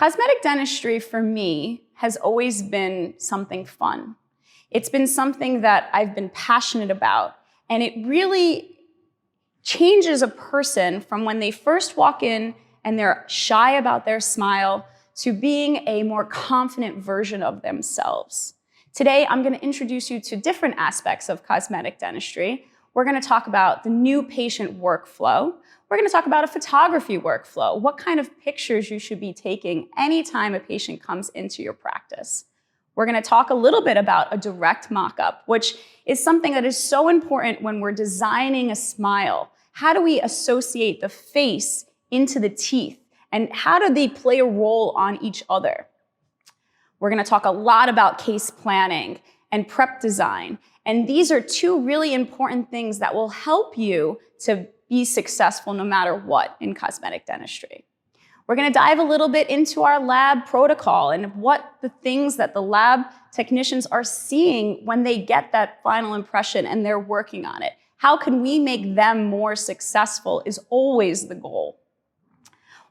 Cosmetic dentistry for me has always been something fun. It's been something that I've been passionate about, and it really changes a person from when they first walk in and they're shy about their smile to being a more confident version of themselves. Today, I'm going to introduce you to different aspects of cosmetic dentistry. We're going to talk about the new patient workflow. We're going to talk about a photography workflow, what kind of pictures you should be taking anytime a patient comes into your practice. We're going to talk a little bit about a direct mock-up, which is something that is so important when we're designing a smile. How do we associate the face into the teeth, and how do they play a role on each other? We're going to talk a lot about case planning and prep design, and these are two really important things that will help you to be successful no matter what in cosmetic dentistry. We're going to dive a little bit into our lab protocol and what the things that the lab technicians are seeing when they get that final impression and they're working on it. How can we make them more successful is always the goal.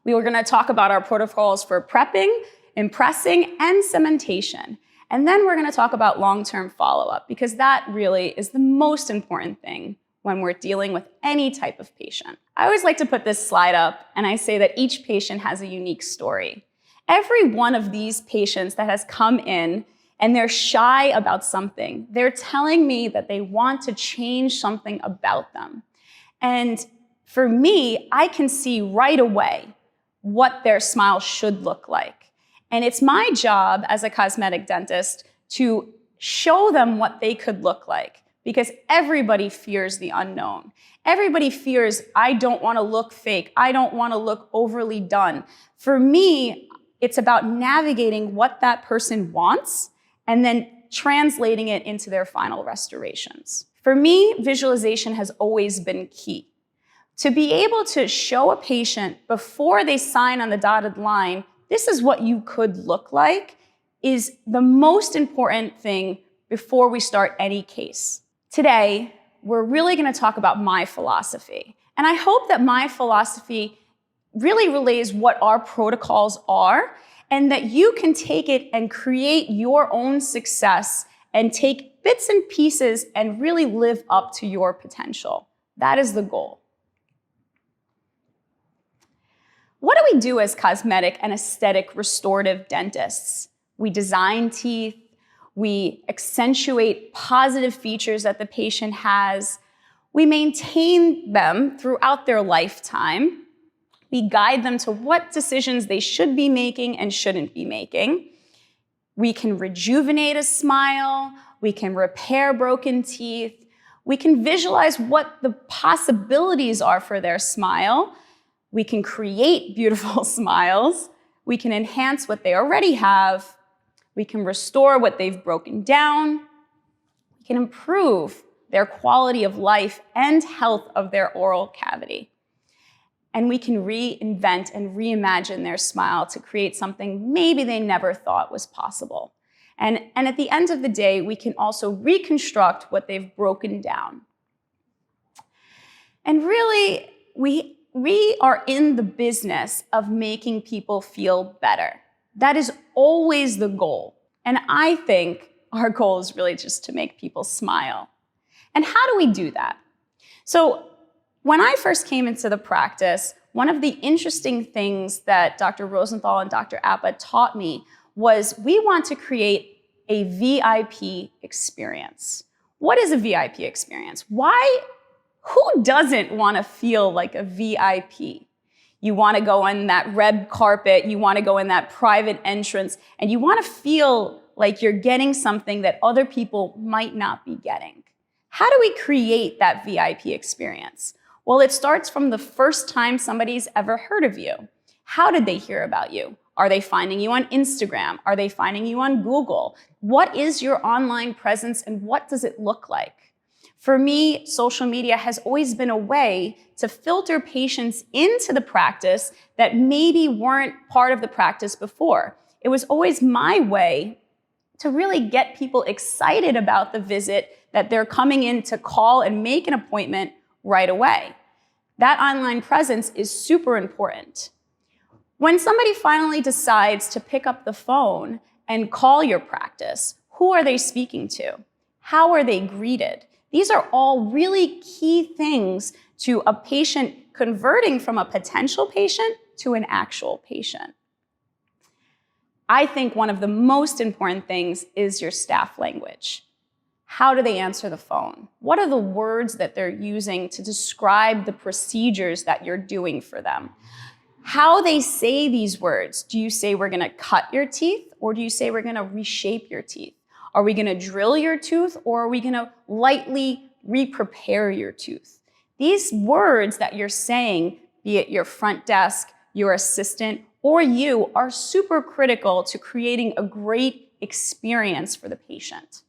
We were going to talk about our protocols for prepping, impressing, and cementation. And then we're going to talk about long-term follow-up, because that really is the most important thing when we're dealing with any type of patient. I always like to put this slide up, and I say that each patient has a unique story. Every one of these patients that has come in and they're shy about something, they're telling me that they want to change something about them. And for me, I can see right away what their smile should look like. And it's my job as a cosmetic dentist to show them what they could look like, because everybody fears the unknown. Everybody fears, I don't want to look fake. I don't want to look overly done. For me, it's about navigating what that person wants and then translating it into their final restorations. For me, visualization has always been key. To be able to show a patient before they sign on the dotted line, this is what you could look like, is the most important thing before we start any case. Today, we're really going to talk about my philosophy. And I hope that my philosophy really relays what our protocols are, and that you can take it and create your own success and take bits and pieces and really live up to your potential. That is the goal. What do we do as cosmetic and aesthetic restorative dentists? We design teeth. We accentuate positive features that the patient has. We maintain them throughout their lifetime. We guide them to what decisions they should be making and shouldn't be making. We can rejuvenate a smile. We can repair broken teeth. We can visualize what the possibilities are for their smile. We can create beautiful smiles. We can enhance what they already have. We can restore what they've broken down. We can improve their quality of life and health of their oral cavity. And we can reinvent and reimagine their smile to create something maybe they never thought was possible. And at the end of the day, we can also reconstruct what they've broken down. And really, we are in the business of making people feel better. That is always the goal. And I think our goal is really just to make people smile. And how do we do that? So when I first came into the practice, one of the interesting things that Dr. Rosenthal and Dr. Appa taught me was we want to create a VIP experience. What is a VIP experience? Who doesn't want to feel like a VIP? You want to go on that red carpet, you want to go in that private entrance, and you want to feel like you're getting something that other people might not be getting. How do we create that VIP experience? Well, it starts from the first time somebody's ever heard of you. How did they hear about you? Are they finding you on Instagram? Are they finding you on Google? What is your online presence and what does it look like? For me, social media has always been a way to filter patients into the practice that maybe weren't part of the practice before. It was always my way to really get people excited about the visit, that they're coming in to call and make an appointment right away. That online presence is super important. When somebody finally decides to pick up the phone and call your practice, who are they speaking to? How are they greeted? These are all really key things to a patient converting from a potential patient to an actual patient. I think one of the most important things is your staff language. How do they answer the phone? What are the words that they're using to describe the procedures that you're doing for them? How they say these words. Do you say we're gonna cut your teeth, or do you say we're gonna reshape your teeth? Are we gonna drill your tooth, or are we gonna lightly re-prepare your tooth? These words that you're saying, be it your front desk, your assistant, or you, are super critical to creating a great experience for the patient.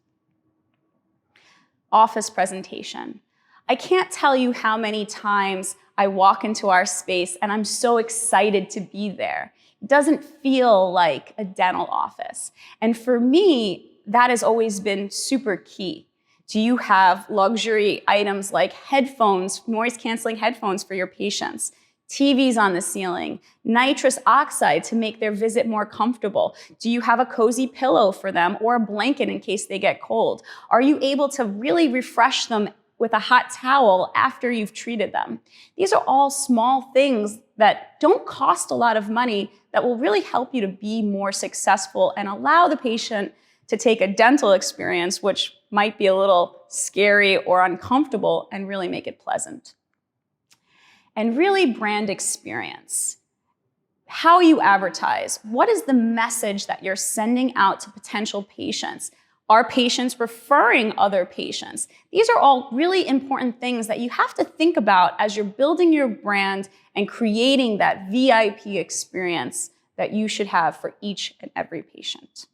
Office presentation. I can't tell you how many times I walk into our space and I'm so excited to be there. It doesn't feel like a dental office. And for me, that has always been super key. Do you have luxury items like headphones, noise-canceling headphones for your patients? TVs on the ceiling, nitrous oxide to make their visit more comfortable. Do you have a cozy pillow for them or a blanket in case they get cold? Are you able to really refresh them with a hot towel after you've treated them? These are all small things that don't cost a lot of money that will really help you to be more successful and allow the patient to take a dental experience, which might be a little scary or uncomfortable, and really make it pleasant. And really, brand experience. How you advertise. What is the message that you're sending out to potential patients? Are patients referring other patients? These are all really important things that you have to think about as you're building your brand and creating that VIP experience that you should have for each and every patient.